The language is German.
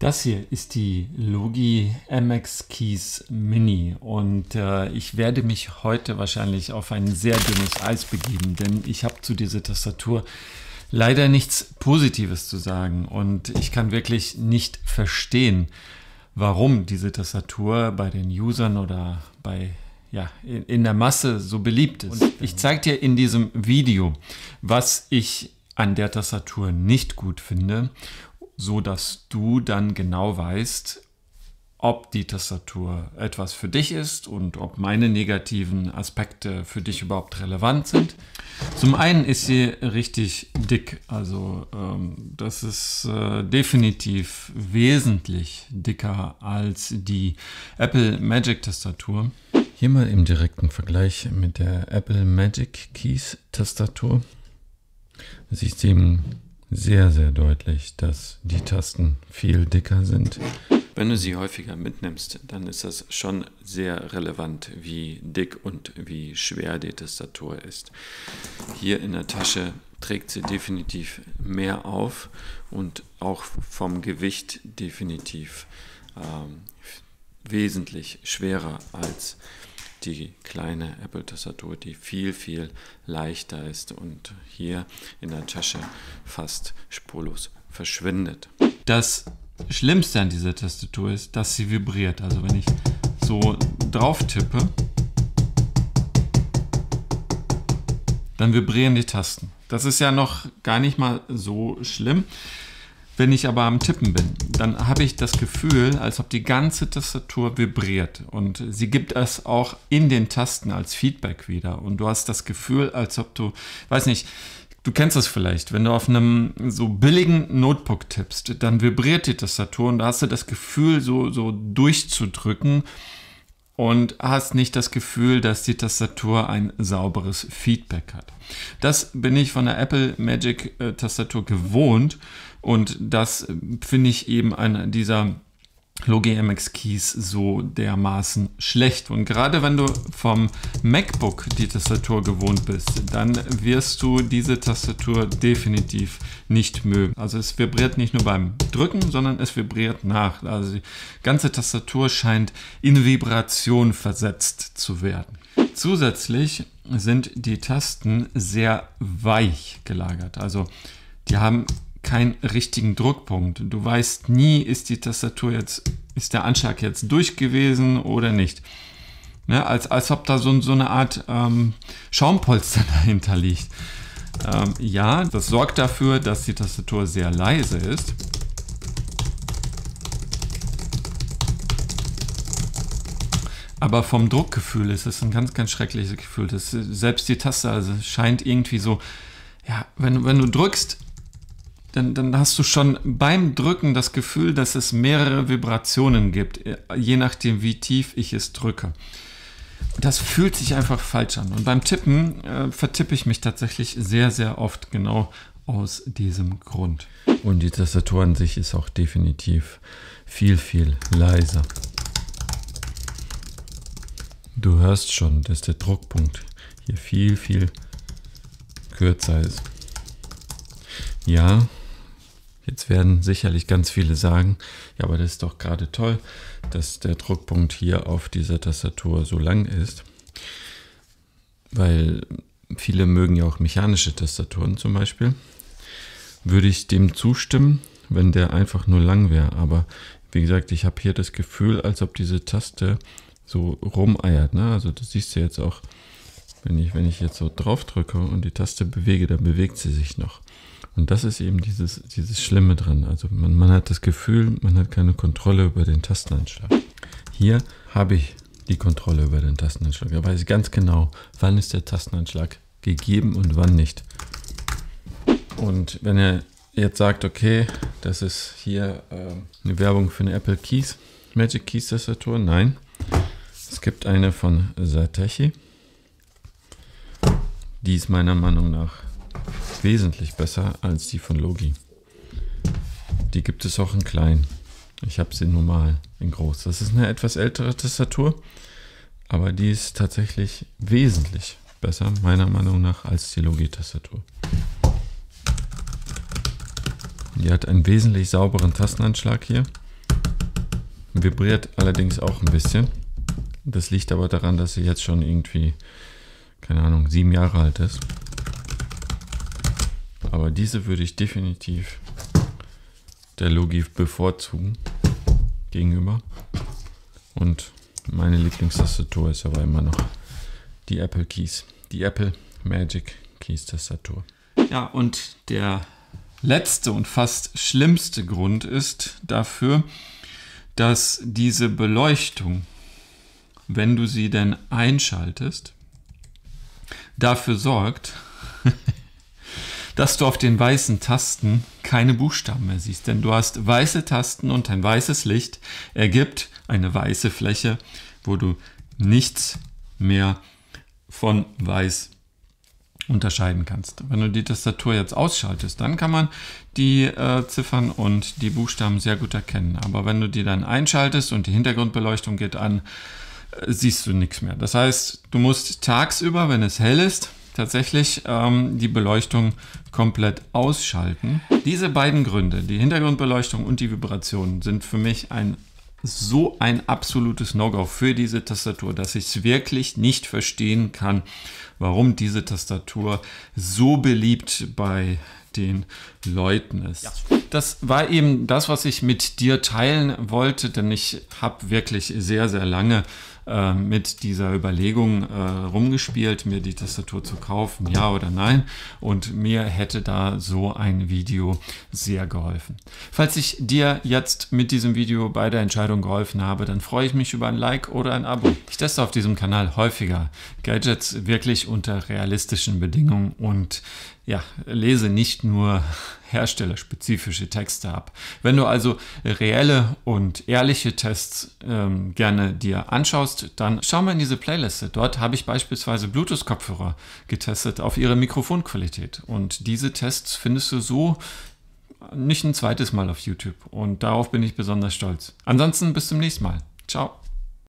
Das hier ist die Logi MX Keys Mini und ich werde mich heute wahrscheinlich auf ein sehr dünnes Eis begeben, denn ich habe zu dieser Tastatur leider nichts Positives zu sagen und ich kann wirklich nicht verstehen, warum diese Tastatur bei den Usern oder in der Masse so beliebt ist. Und ich zeige dir in diesem Video, was ich an der Tastatur nicht gut finde, so dass du dann genau weißt, ob die Tastatur etwas für dich ist und ob meine negativen Aspekte für dich überhaupt relevant sind. Zum einen ist sie richtig dick, also das ist definitiv wesentlich dicker als die Apple Magic Tastatur. Hier mal im direkten Vergleich mit der Apple Magic Keys Tastatur. Du siehst eben sehr, sehr deutlich, dass die Tasten viel dicker sind. Wenn du sie häufiger mitnimmst, dann ist das schon sehr relevant, wie dick und wie schwer die Tastatur ist. Hier in der Tasche trägt sie definitiv mehr auf und auch vom Gewicht definitiv wesentlich schwerer als die kleine Apple-Tastatur, die viel, viel leichter ist und hier in der Tasche fast spurlos verschwindet. Das Schlimmste an dieser Tastatur ist, dass sie vibriert. Also wenn ich so drauf tippe, dann vibrieren die Tasten. Das ist ja noch gar nicht mal so schlimm. Wenn ich aber am Tippen bin, dann habe ich das Gefühl, als ob die ganze Tastatur vibriert und sie gibt es auch in den Tasten als Feedback wieder und du hast das Gefühl, als ob du, weiß nicht, du kennst das vielleicht, wenn du auf einem so billigen Notebook tippst, dann vibriert die Tastatur und da hast du das Gefühl, so durchzudrücken und hast nicht das Gefühl, dass die Tastatur ein sauberes Feedback hat. Das bin ich von der Apple Magic Tastatur gewohnt und das finde ich eben an dieser Logi MX Keys so dermaßen schlecht. Und gerade wenn du vom MacBook die Tastatur gewohnt bist, dann wirst du diese Tastatur definitiv nicht mögen. Also es vibriert nicht nur beim Drücken, sondern es vibriert nach. Also die ganze Tastatur scheint in Vibration versetzt zu werden. Zusätzlich sind die Tasten sehr weich gelagert. Also die haben keinen richtigen Druckpunkt. Du weißt nie, ist die Tastatur jetzt, ist der Anschlag jetzt durch gewesen oder nicht. Ne, als ob da so eine Art Schaumpolster dahinter liegt. Ja, das sorgt dafür, dass die Tastatur sehr leise ist. Aber vom Druckgefühl ist es ein ganz, ganz schreckliches Gefühl. Selbst die Taste also scheint irgendwie so, ja, wenn du drückst, dann hast du schon beim Drücken das Gefühl, dass es mehrere Vibrationen gibt, je nachdem, wie tief ich es drücke. Das fühlt sich einfach falsch an. Und beim Tippen vertippe ich mich tatsächlich sehr, sehr oft genau aus diesem Grund. Und die Tastatur an sich ist auch definitiv viel, viel leiser. Du hörst schon, dass der Druckpunkt hier viel, viel kürzer ist. Ja, jetzt werden sicherlich ganz viele sagen, ja, aber das ist doch gerade toll, dass der Druckpunkt hier auf dieser Tastatur so lang ist, weil viele mögen ja auch mechanische Tastaturen zum Beispiel. Würde ich dem zustimmen, wenn der einfach nur lang wäre, aber wie gesagt, ich habe hier das Gefühl, als ob diese Taste so rumeiert, ne? Also das siehst du jetzt auch, wenn ich jetzt so drauf drücke und die Taste bewege, dann bewegt sie sich noch. Und das ist eben dieses Schlimme dran. Also man hat das Gefühl, man hat keine Kontrolle über den Tastenanschlag. Hier habe ich die Kontrolle über den Tastenanschlag. Da weiß ich ganz genau, wann ist der Tastenanschlag gegeben und wann nicht. Und wenn er jetzt sagt, okay, das ist hier eine Werbung für eine Apple Keys, Magic Keys Tastatur, nein. Es gibt eine von Satechi. Die ist meiner Meinung nach wesentlich besser als die von Logi. Die gibt es auch in klein. Ich habe sie normal in groß. Das ist eine etwas ältere Tastatur, aber die ist tatsächlich wesentlich besser, meiner Meinung nach, als die Logi-Tastatur. Die hat einen wesentlich sauberen Tastenanschlag hier. Vibriert allerdings auch ein bisschen. Das liegt aber daran, dass sie jetzt schon irgendwie, keine Ahnung, 7 Jahre alt ist. Aber diese würde ich definitiv der Logi bevorzugen gegenüber. Und meine Lieblingstastatur ist aber immer noch die Apple Keys. Die Apple Magic Keys Tastatur. Ja, und der letzte und fast schlimmste Grund ist dafür, dass diese Beleuchtung, wenn du sie denn einschaltest, dafür sorgt, dass du auf den weißen Tasten keine Buchstaben mehr siehst. Denn du hast weiße Tasten und ein weißes Licht ergibt eine weiße Fläche, wo du nichts mehr von weiß unterscheiden kannst. Wenn du die Tastatur jetzt ausschaltest, dann kann man die Ziffern und die Buchstaben sehr gut erkennen. Aber wenn du die dann einschaltest und die Hintergrundbeleuchtung geht an, siehst du nichts mehr. Das heißt, du musst tagsüber, wenn es hell ist, tatsächlich die Beleuchtung komplett ausschalten. Diese beiden Gründe, die Hintergrundbeleuchtung und die Vibration, sind für mich so ein absolutes No-Go für diese Tastatur, dass ich es wirklich nicht verstehen kann, warum diese Tastatur so beliebt bei den Leuten ist. Ja. Das war eben das, was ich mit dir teilen wollte, denn ich habe wirklich sehr, sehr lange mit dieser Überlegung rumgespielt, mir die Tastatur zu kaufen, ja oder nein. Und mir hätte da so ein Video sehr geholfen. Falls ich dir jetzt mit diesem Video bei der Entscheidung geholfen habe, dann freue ich mich über ein Like oder ein Abo. Ich teste auf diesem Kanal häufiger Gadgets wirklich unter realistischen Bedingungen und ja, lese nicht nur herstellerspezifische Texte ab. Wenn du also reelle und ehrliche Tests gerne dir anschaust, dann schau mal in diese Playliste. Dort habe ich beispielsweise Bluetooth-Kopfhörer getestet auf ihre Mikrofonqualität. Und diese Tests findest du so nicht ein zweites Mal auf YouTube. Und darauf bin ich besonders stolz. Ansonsten bis zum nächsten Mal. Ciao.